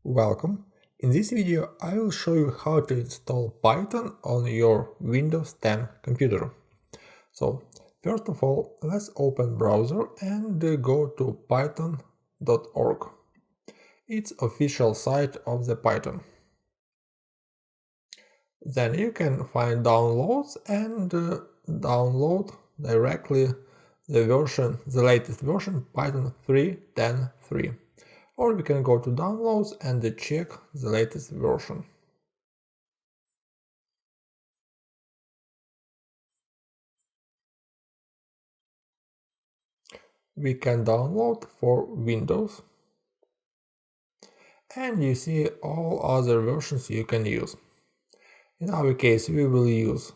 Welcome. In this video I will show you how to install Python on your Windows 10 computer. So first of all, let's open browser and go to python.org. It's official site of the Python. Then you can find downloads and download directly the latest version Python 3.10.3. Or we can go to downloads and check the latest version. We can download for Windows, and you see all other versions you can use. In our case, we will use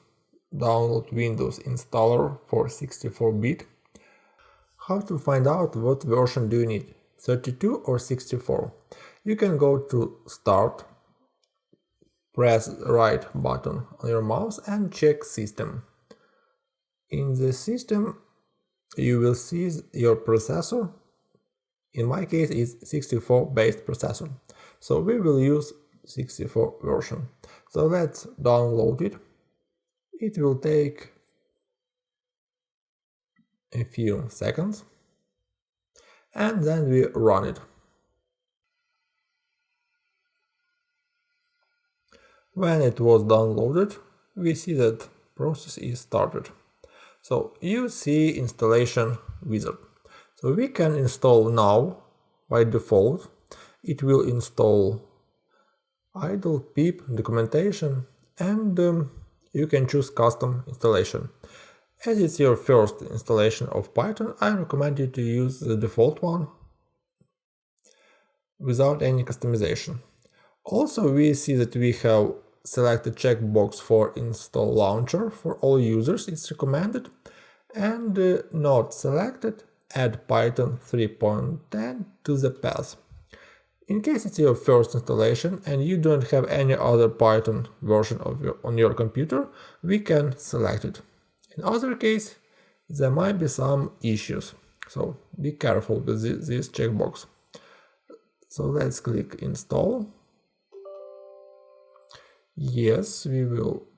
download Windows installer for 64-bit. How to find out what version do you need, 32 or 64? You can go to Start, press the right button on your mouse and check System. In the system, you will see your processor. In my case, it's 64 based processor. So we will use 64 version. So let's download it. It will take a few seconds. And then we run it. When it was downloaded, we see that process is started. So you see installation wizard. So we can install now by default. It will install idle pip documentation, and you can choose custom installation. As it's your first installation of Python, I recommend you to use the default one without any customization. Also, we see that we have selected checkbox for install launcher. For all users it's recommended, and not selected, add Python 3.10 to the path. In case it's your first installation and you don't have any other Python version on your computer, we can select it. In other case, there might be some issues, so be careful with this checkbox. So let's click install. Yes, we will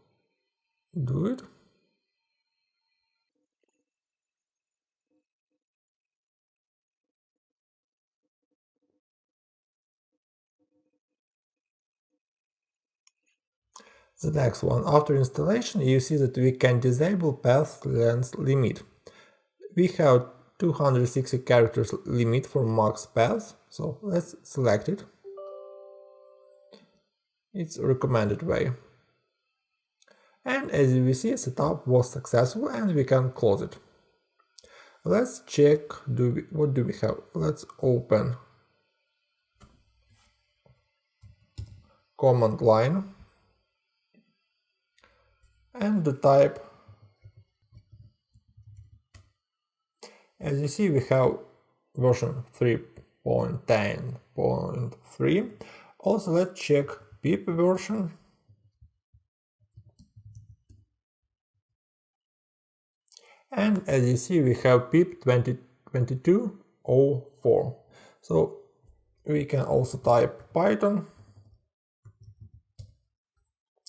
do it. The next one, after installation, you see that we can disable path length limit. We have 260 characters limit for max path, so let's select it. It's a recommended way. And as you see, setup was successful and we can close it. Let's check what do we have. Let's open command line and type. As you see, we have version 3.10.3. Also, let's check pip version. And as you see, we have pip 2022.04. So we can also type Python.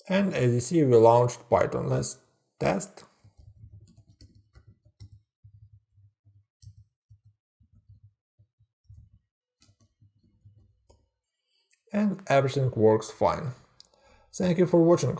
And as you see, we launched Python. Let's test. And everything works fine. Thank you for watching.